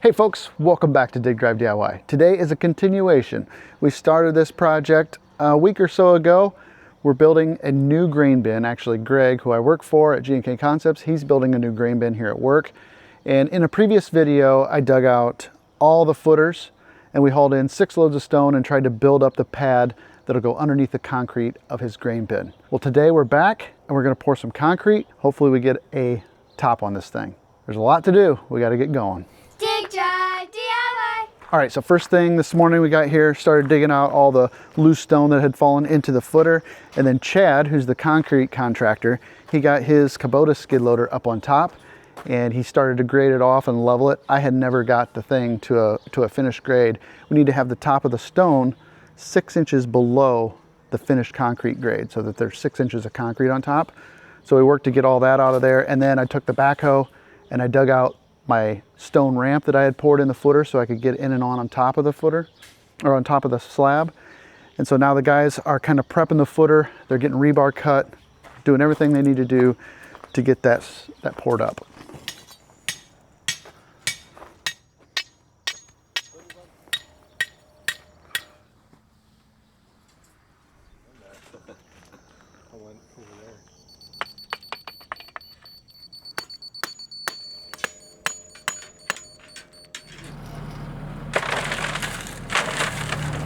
Hey folks, welcome back to Dig Drive DIY. Today is a continuation. We started this project a week or so ago. We're building a new grain bin. Actually, Greg, who I work for at G&K Concepts, he's building a new grain bin here at work. And in a previous video, I dug out all the footers and we hauled in 6 loads of stone and tried to build up the pad that'll go underneath the concrete of his grain bin. Well, today we're back and we're gonna pour some concrete. Hopefully we get a top on this thing. There's a lot to do. We gotta get going. Dig Drive DIY. All right, so first thing this morning we got here, started digging out all the loose stone that had fallen into the footer. And then Chad, who's the concrete contractor, he got his Kubota skid loader up on top and he started to grade it off and level it. I had never got the thing to a finished grade. We need to have the top of the stone 6 inches below the finished concrete grade so that there's 6 inches of concrete on top. So we worked to get all that out of there. And then I took the backhoe and I dug out my stone ramp that I had poured in the footer so I could get in and on top of the footer, or on top of the slab. And so now the guys are kind of prepping the footer. They're getting rebar cut, doing everything they need to do to get that poured up.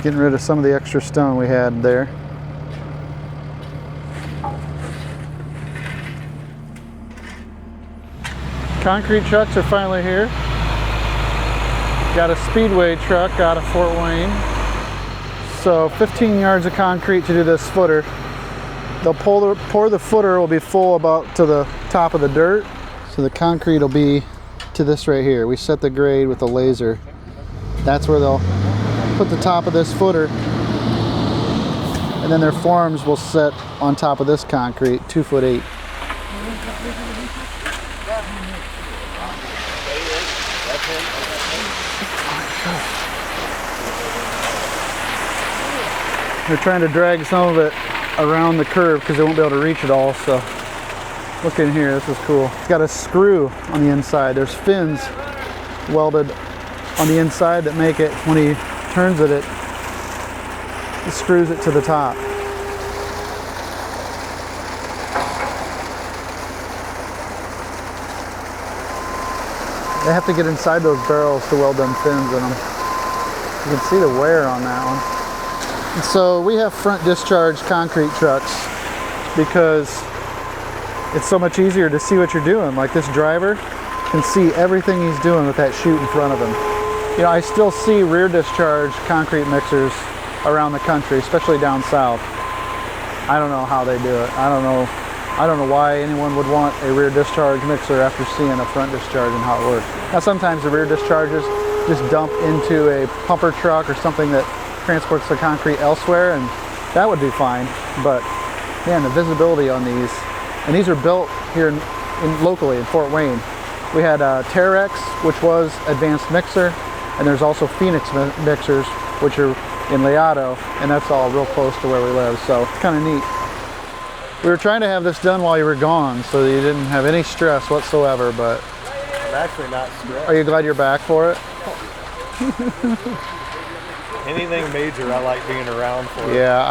Getting rid of some of the extra stone we had there. Concrete trucks are finally here. Got a Speedway truck out of Fort Wayne. So 15 yards of concrete to do this footer. They'll pour the footer will be full about to the top of the dirt. So the concrete will be to this right here. We set the grade with a laser. That's where they'll put the top of this footer, and then their forms will set on top of this concrete, 2'8". They're trying to drag some of it around the curve because they won't be able to reach it all. So look in here, this is cool. It's got a screw on the inside. There's fins welded on the inside that make it, when he turns it screws it to the top. They have to get inside those barrels to weld them fins in them. You can see the wear on that one. And so we have front discharge concrete trucks because it's so much easier to see what you're doing. Like this driver can see everything he's doing with that chute in front of him. You know, I still see rear discharge concrete mixers around the country, especially down south. I don't know how they do it. I don't know why anyone would want a rear discharge mixer after seeing a front discharge and how it works. Now sometimes the rear discharges just dump into a pumper truck or something that transports the concrete elsewhere, and that would be fine. But man, the visibility on these, and these are built here locally in Fort Wayne. We had Terex, which was advanced mixer. And there's also Phoenix mixers, which are in Leato, and that's all real close to where we live, so it's kind of neat. We were trying to have this done while you were gone, so that you didn't have any stress whatsoever, but... I'm actually not stressed. Are you glad you're back for it? Anything major, I like being around for. Yeah,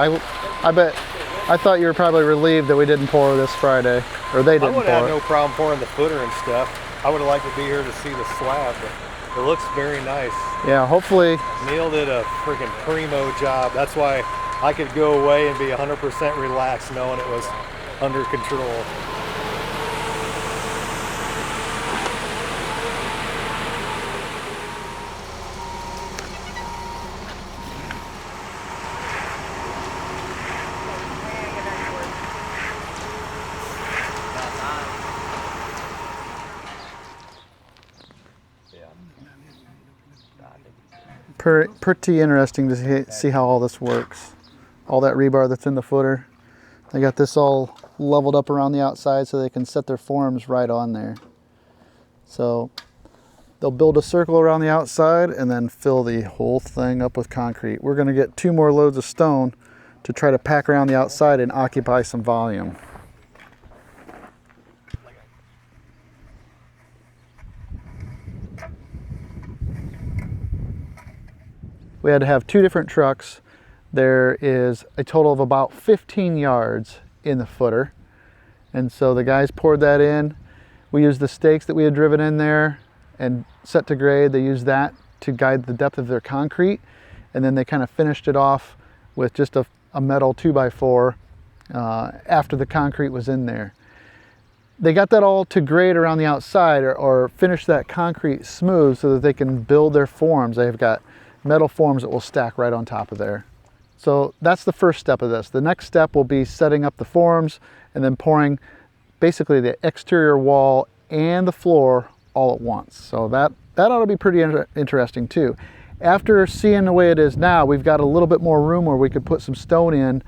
I thought you were probably relieved that we didn't pour this Friday, or they didn't pour it. I would have had no problem pouring the footer and stuff. I would have liked to be here to see the slab, but it looks very nice. Yeah, hopefully. Neil did a freaking primo job. That's why I could go away and be 100% relaxed knowing it was under control. Pretty interesting to see how all this works. All that rebar that's in the footer. They got this all leveled up around the outside so they can set their forms right on there. So they'll build a circle around the outside and then fill the whole thing up with concrete. We're going to get 2 more loads of stone to try to pack around the outside and occupy some volume. we had to have 2 different trucks. There is a total of about 15 yards in the footer. And so the guys poured that in. We used the stakes that we had driven in there and set to grade. They used that to guide the depth of their concrete. And then they kind of finished it off with just a metal 2x4 after the concrete was in there. They got that all to grade around the outside or finish that concrete smooth so that they can build their forms. They've got metal forms that will stack right on top of there. So that's the first step of this. The next step will be setting up the forms and then pouring basically the exterior wall and the floor all at once. So that ought to be pretty interesting too. After seeing the way it is now, we've got a little bit more room where we could put some stone in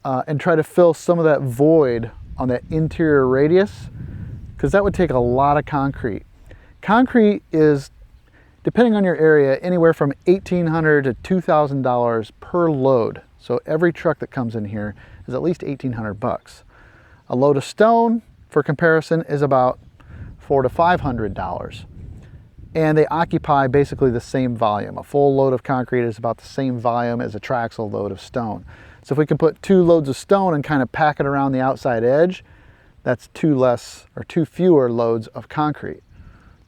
and try to fill some of that void on that interior radius, because that would take a lot of concrete. Concrete is, depending on your area, anywhere from $1,800 to $2,000 per load. So every truck that comes in here is at least $1,800. A load of stone, for comparison, is about $400 to $500. And they occupy basically the same volume. A full load of concrete is about the same volume as a traxel load of stone. So if we can put 2 loads of stone and kind of pack it around the outside edge, that's 2 fewer loads of concrete.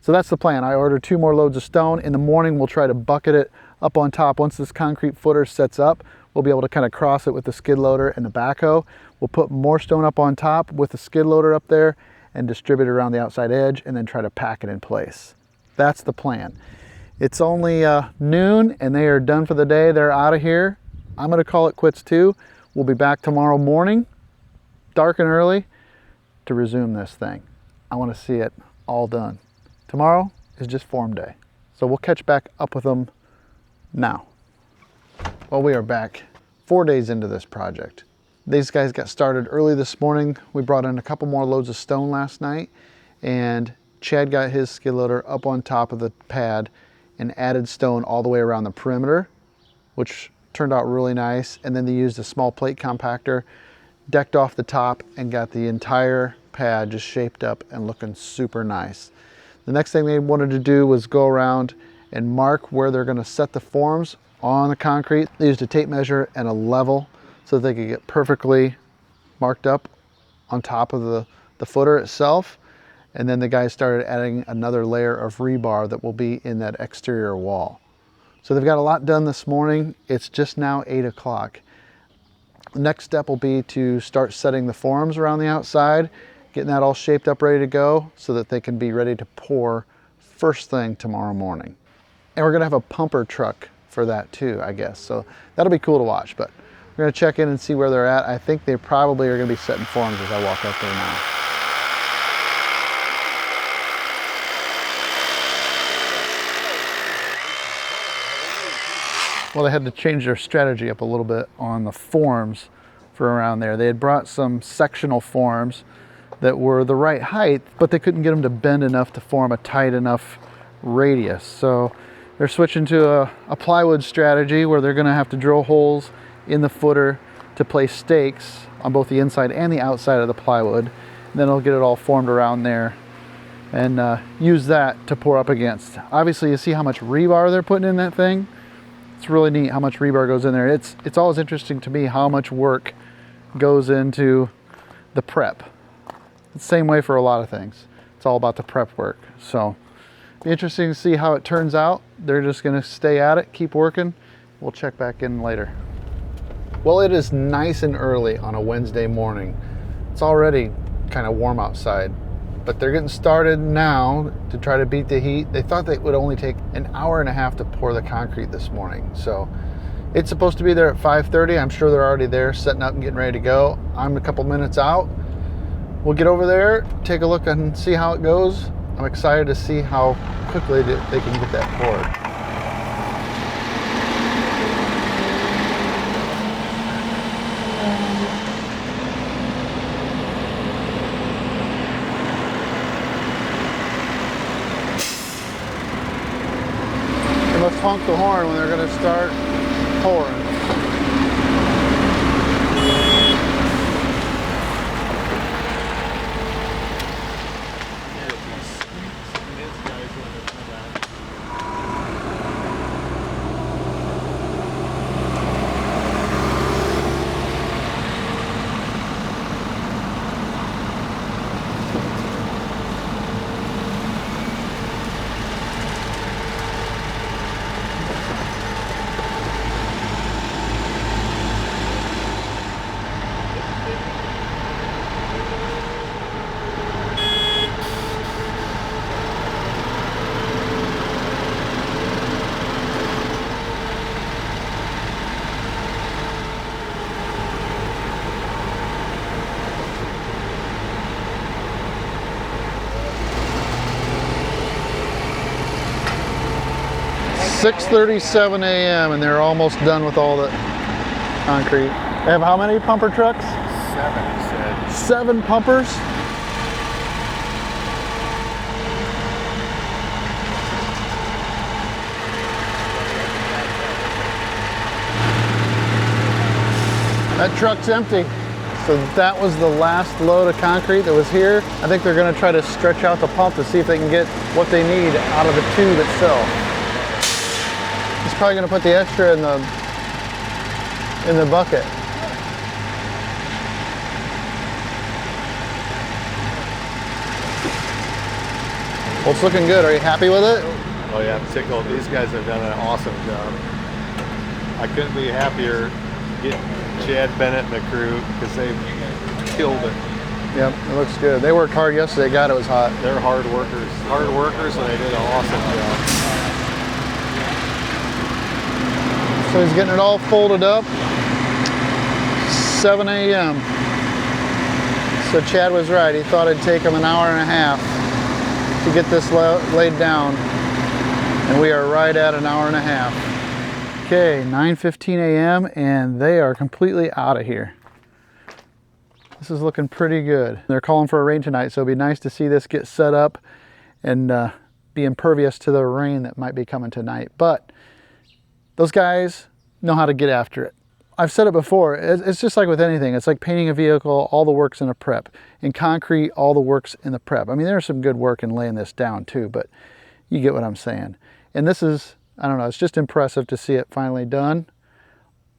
So that's the plan. I ordered 2 more loads of stone. In the morning, we'll try to bucket it up on top. Once this concrete footer sets up, we'll be able to kind of cross it with the skid loader and the backhoe. We'll put more stone up on top with the skid loader up there and distribute it around the outside edge and then try to pack it in place. That's the plan. It's only noon and they are done for the day. They're out of here. I'm gonna call it quits too. We'll be back tomorrow morning, dark and early, to resume this thing. I wanna see it all done. Tomorrow is just form day. So we'll catch back up with them now. Well, we are back 4 days into this project. These guys got started early this morning. We brought in a couple more loads of stone last night, and Chad got his skid loader up on top of the pad and added stone all the way around the perimeter, which turned out really nice. And then they used a small plate compactor, decked off the top, and got the entire pad just shaped up and looking super nice. The next thing they wanted to do was go around and mark where they're gonna set the forms on the concrete. They used a tape measure and a level so that they could get perfectly marked up on top of the footer itself. And then the guys started adding another layer of rebar that will be in that exterior wall. So they've got a lot done this morning. It's just now 8 o'clock. The next step will be to start setting the forms around the outside, getting that all shaped up, ready to go, so that they can be ready to pour first thing tomorrow morning. And we're gonna have a pumper truck for that too, I guess. So that'll be cool to watch, but we're gonna check in and see where they're at. I think they probably are gonna be setting forms as I walk up there now. Well, they had to change their strategy up a little bit on the forms for around there. They had brought some sectional forms that were the right height, but they couldn't get them to bend enough to form a tight enough radius. So they're switching to a plywood strategy where they're gonna have to drill holes in the footer to place stakes on both the inside and the outside of the plywood. And then they'll get it all formed around there and use that to pour up against. Obviously, you see how much rebar they're putting in that thing. It's really neat how much rebar goes in there. It's always interesting to me how much work goes into the prep. It's the same way for a lot of things. It's all about the prep work. So be interesting to see how it turns out. They're just gonna stay at it, keep working. We'll check back in later. Well, it is nice and early on a Wednesday morning. It's already kind of warm outside, but they're getting started now to try to beat the heat. They thought it would only take an hour and a half to pour the concrete this morning. So it's supposed to be there at 5:30. I'm sure they're already there setting up and getting ready to go. I'm a couple minutes out. We'll get over there, take a look and see how it goes. I'm excited to see how quickly they can get that poured. Let's honk the horn when they're going to start pouring. 6:37 a.m. and they're almost done with all the concrete. They have how many pumper trucks? 7, he said. 7 pumpers? That truck's empty. So that was the last load of concrete that was here. I think they're gonna try to stretch out the pump to see if they can get what they need out of the tube itself. He's probably gonna put the extra in the bucket. Well, it's looking good. Are you happy with it? Oh yeah, I'm tickled. These guys have done an awesome job. I couldn't be happier getting Chad Bennett and the crew because they've killed it. Yep, it looks good. They worked hard yesterday. God, it was hot. They're hard workers. Hard workers, and they did an awesome job. So he's getting it all folded up. 7 a.m. So Chad was right. He thought it'd take him an hour and a half to get this laid down. And we are right at an hour and a half. Okay, 9:15 a.m. and they are completely out of here. This is looking pretty good. They're calling for a rain tonight, so it'd be nice to see this get set up and be impervious to the rain that might be coming tonight. But those guys know how to get after it. I've said it before, it's just like with anything. It's like painting a vehicle, all the work's in a prep. In concrete, all the work's in the prep. I mean, there's some good work in laying this down too, but you get what I'm saying. And this is, I don't know, it's just impressive to see it finally done.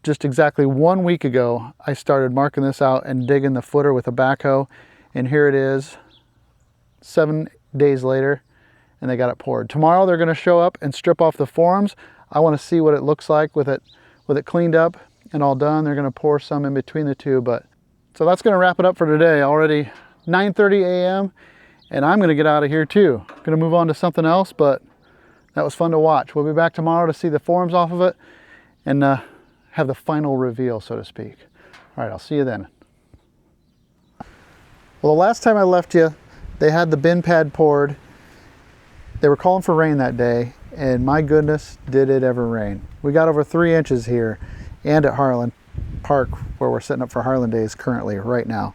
Just exactly 1 week ago, I started marking this out and digging the footer with a backhoe. And here it is, 7 days later, and they got it poured. Tomorrow they're gonna show up and strip off the forms. I wanna see what it looks like with it cleaned up and all done. They're gonna pour some in between the two, but so that's gonna wrap it up for today. Already 9:30 a.m. and I'm gonna get out of here too. Gonna move on to something else, but that was fun to watch. We'll be back tomorrow to see the forms off of it and have the final reveal, so to speak. All right, I'll see you then. Well, the last time I left you, they had the bin pad poured. They were calling for rain that day, and my goodness, did it ever rain. We got over 3 inches here and at Harlan Park, where we're setting up for Harlan Days currently, right now.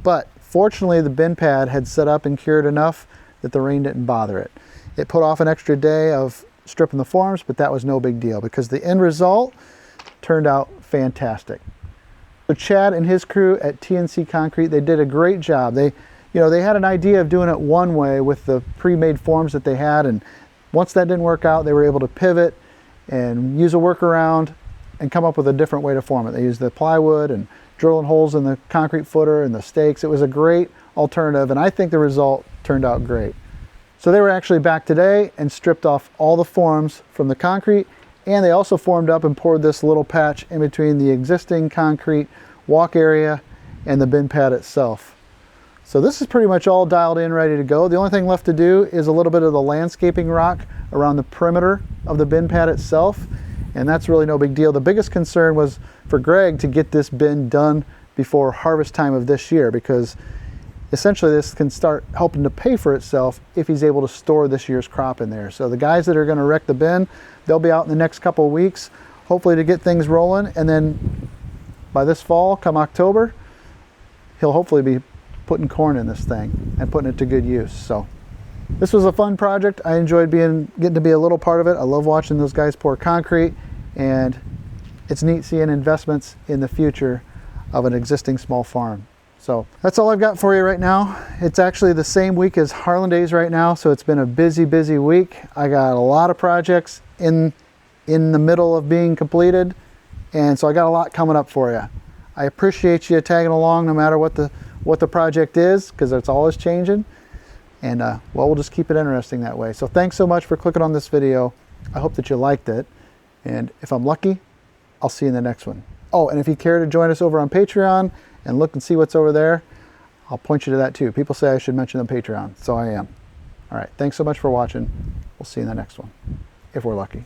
But fortunately, the bin pad had set up and cured enough that the rain didn't bother it. It put off an extra day of stripping the forms, but that was no big deal because the end result turned out fantastic. So Chad and his crew at TNC Concrete, they did a great job. They had an idea of doing it one way with the pre-made forms that they had, and once that didn't work out, they were able to pivot and use a workaround and come up with a different way to form it. They used the plywood and drilling holes in the concrete footer and the stakes. It was a great alternative, and I think the result turned out great. So they were actually back today and stripped off all the forms from the concrete, and they also formed up and poured this little patch in between the existing concrete walk area and the bin pad itself. So this is pretty much all dialed in, ready to go. The only thing left to do is a little bit of the landscaping rock around the perimeter of the bin pad itself, and that's really no big deal. The biggest concern was for Greg to get this bin done before harvest time of this year, because essentially this can start helping to pay for itself if he's able to store this year's crop in there. So the guys that are going to wreck the bin, they'll be out in the next couple of weeks, hopefully to get things rolling, and then by this fall, come October, he'll hopefully be putting corn in this thing and putting it to good use. So this was a fun project. I enjoyed getting to be a little part of it. I love watching those guys pour concrete, and it's neat seeing investments in the future of an existing small farm. So that's all I've got for you right now. It's actually the same week as Harlan Days right now, so it's been a busy, busy week. I got a lot of projects in the middle of being completed, and so I got a lot coming up for you. I appreciate you tagging along no matter what the project is, because it's always changing. And well, we'll just keep it interesting that way. So thanks so much for clicking on this video. I hope that you liked it. And if I'm lucky, I'll see you in the next one. Oh, and if you care to join us over on Patreon and look and see what's over there, I'll point you to that too. People say I should mention the Patreon, so I am. All right, thanks so much for watching. We'll see you in the next one, if we're lucky.